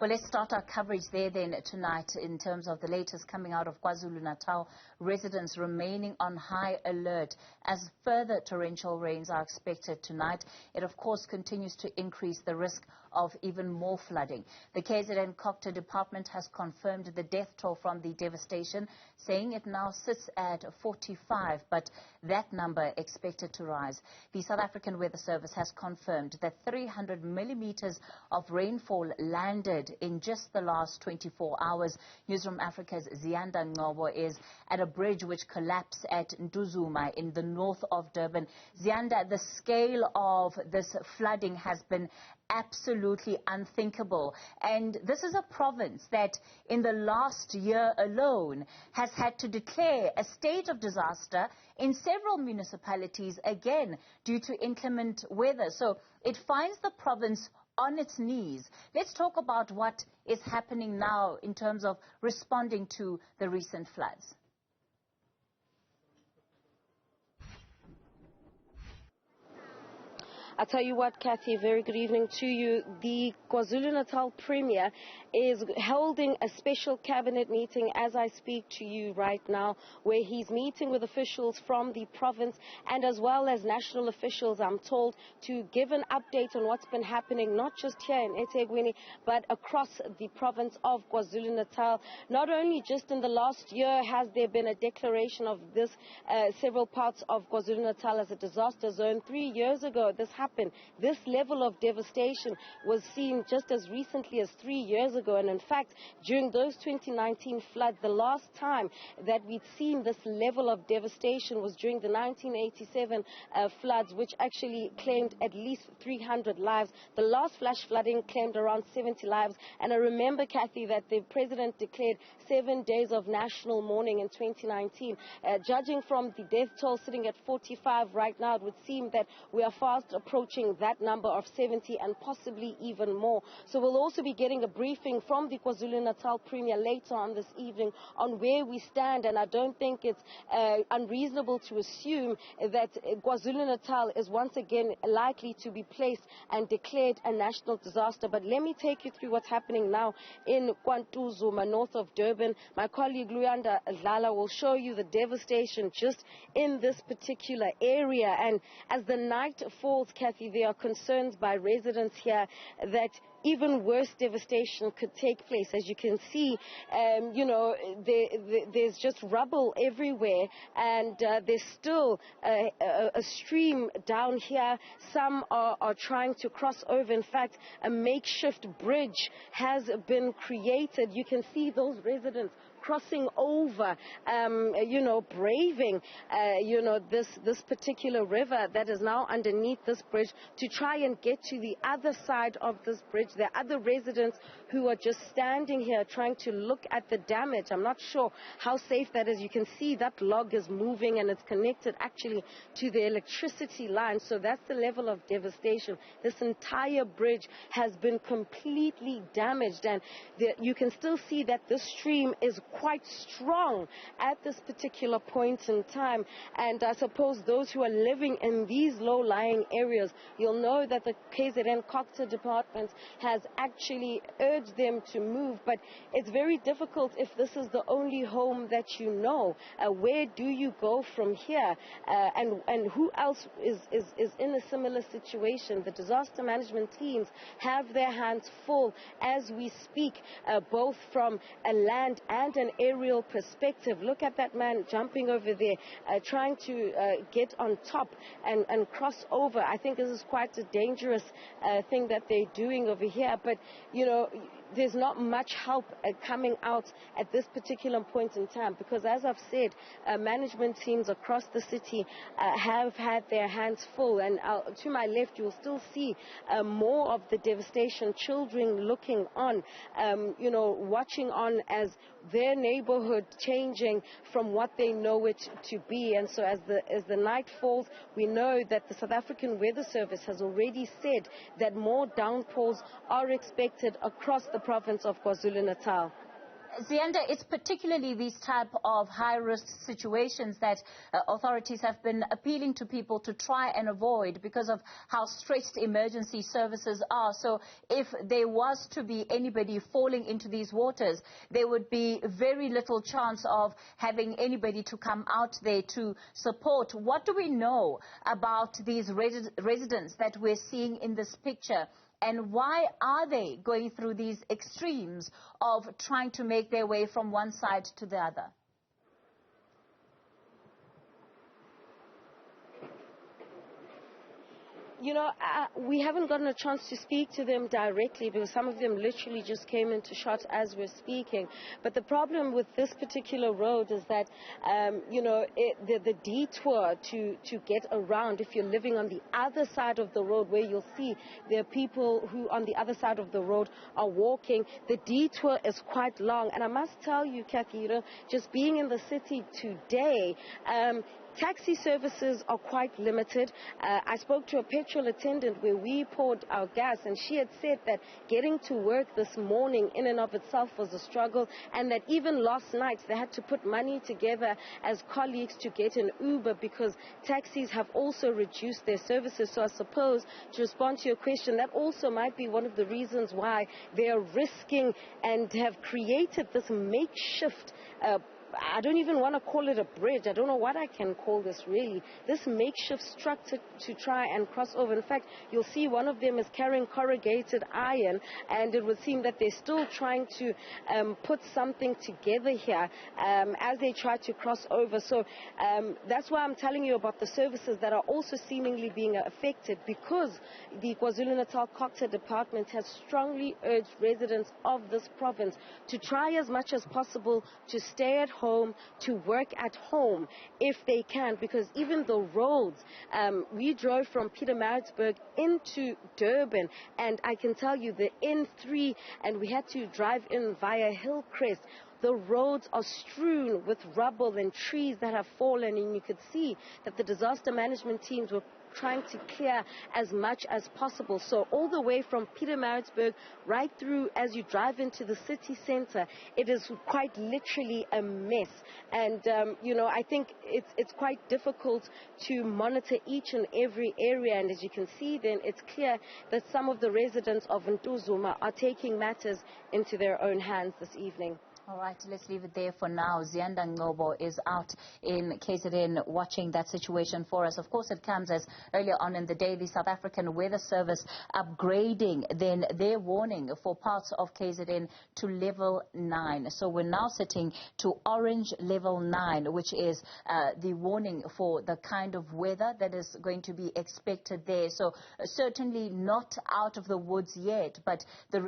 Well, let's start our coverage there then tonight in terms of the latest coming out of KwaZulu-Natal. Residents remaining on high alert as further torrential rains are expected tonight. It, of course, continues to increase the risk of even more flooding. The KZN department has confirmed the death toll from the devastation, saying it now sits at 45, but that number expected to rise. The South African Weather Service has confirmed that 300 millimeters of rainfall landed in just the last 24 hours. Newzroom Afrika's Ziyanda Ngcobo is at a bridge which collapsed at Newzroom in the north of Durban. Ziyanda, the scale of this flooding has been absolutely unthinkable. And this is a province that in the last year alone has had to declare a state of disaster in several municipalities, again, due to inclement weather. So it finds the province on its knees. Let's talk about what is happening now in terms of responding to the recent floods. I'll tell you what, Kathy, very good evening to you. The KwaZulu-Natal Premier is holding a special cabinet meeting as I speak to you right now, where he's meeting with officials from the province and as well as national officials, I'm told, to give an update on what's been happening, not just here in eThekwini, but across the province of KwaZulu-Natal. Not only just in the last year has there been a declaration of this, several parts of KwaZulu-Natal as a disaster zone. 3 years ago, this happened. This level of devastation was seen just as recently as 3 years ago. And in fact, during those 2019 floods, the last time that we'd seen this level of devastation was during the 1987 floods, which actually claimed at least 300 lives. The last flash flooding claimed around 70 lives. And I remember, Kathy, that the president declared 7 days of national mourning in 2019. Judging from the death toll sitting at 45 right now, it would seem that we are fast approaching that number of 70 and possibly even more. So we'll also be getting a briefing from the KwaZulu-Natal Premier later on this evening on where we stand, and I don't think it's unreasonable to assume that KwaZulu-Natal is once again likely to be placed and declared a national disaster. But let me take you through what's happening now in KwaNtuzuma, north of Durban. My colleague Ziyanda Ngcobo will show you the devastation just in this particular area, and as the night falls, Kathy, there are concerns by residents here that even worse devastation could take place. As you can see, there's just rubble everywhere, and there's still a stream down here. Some are trying to cross over. In fact, a makeshift bridge has been created. You can see those residents crossing over, braving, this particular river that is now underneath this bridge to try and get to the other side of this bridge. There are other residents who are just standing here trying to look at the damage. I'm not sure how safe that is. You can see that log is moving and it's connected actually to the electricity line. So that's the level of devastation. This entire bridge has been completely damaged, and you can still see that this stream is quite strong at this particular point in time. And I suppose those who are living in these low-lying areas, you'll know that the KZN department has actually urged them to move, but it's very difficult if this is the only home that you know. Where do you go from here? And who else is in a similar situation? The disaster management teams have their hands full as we speak, both from a land and an aerial perspective. Look at that man jumping over there, trying to get on top and cross over. I think this is quite a dangerous thing that they're doing over here, but there's not much help coming out at this particular point in time, because as I've said, management teams across the city have had their hands full, and to my left you'll still see more of the devastation, children looking on, watching on as their neighborhood changing from what they know it to be. And so as the night falls, we know that the South African Weather Service has already said that more downpours are expected across the province of KwaZulu-Natal. Ziyanda, it's particularly these type of high-risk situations that authorities have been appealing to people to try and avoid because of how stressed emergency services are. So if there was to be anybody falling into these waters, there would be very little chance of having anybody to come out there to support. What do we know about these residents that we're seeing in this picture? And why are they going through these extremes of trying to make their way from one side to the other? You know, we haven't gotten a chance to speak to them directly because some of them literally just came into shot as we're speaking. But the problem with this particular road is that, you know, the detour to get around, if you're living on the other side of the road where you'll see there are people who on the other side of the road are walking, the detour is quite long. And I must tell you, Kathy, you know, just being in the city today, taxi services are quite limited. I spoke to a petrol attendant where we poured our gas, and she had said that getting to work this morning in and of itself was a struggle, and that even last night they had to put money together as colleagues to get an Uber because taxis have also reduced their services. So I suppose, to respond to your question, that also might be one of the reasons why they are risking and have created this makeshift I don't even want to call it a bridge. I don't know what I can call this really. This makeshift structure to try and cross over. In fact, you'll see one of them is carrying corrugated iron, and it would seem that they're still trying to put something together here as they try to cross over. So that's why I'm telling you about the services that are also seemingly being affected, because the KwaZulu-Natal Cocktail Department has strongly urged residents of this province to try as much as possible to stay at home, to work at home if they can, because even the roads, we drove from Pietermaritzburg into Durban, and I can tell you the N3, and we had to drive in via Hillcrest. The roads are strewn with rubble and trees that have fallen, and you could see that the disaster management teams were trying to clear as much as possible. So all the way from Pietermaritzburg right through as you drive into the city center, it is quite literally a mess. And, you know, I think it's quite difficult to monitor each and every area. And as you can see, then it's clear that some of the residents of Newzroom are taking matters into their own hands this evening. All right, let's leave it there for now. Ziyanda Ngcobo is out in KZN watching that situation for us. Of course, it comes as earlier on in the day, the South African Weather Service upgrading then their warning for parts of KZN to level 9. So we're now sitting to orange level 9, which is the warning for the kind of weather that is going to be expected there. So certainly not out of the woods yet, but the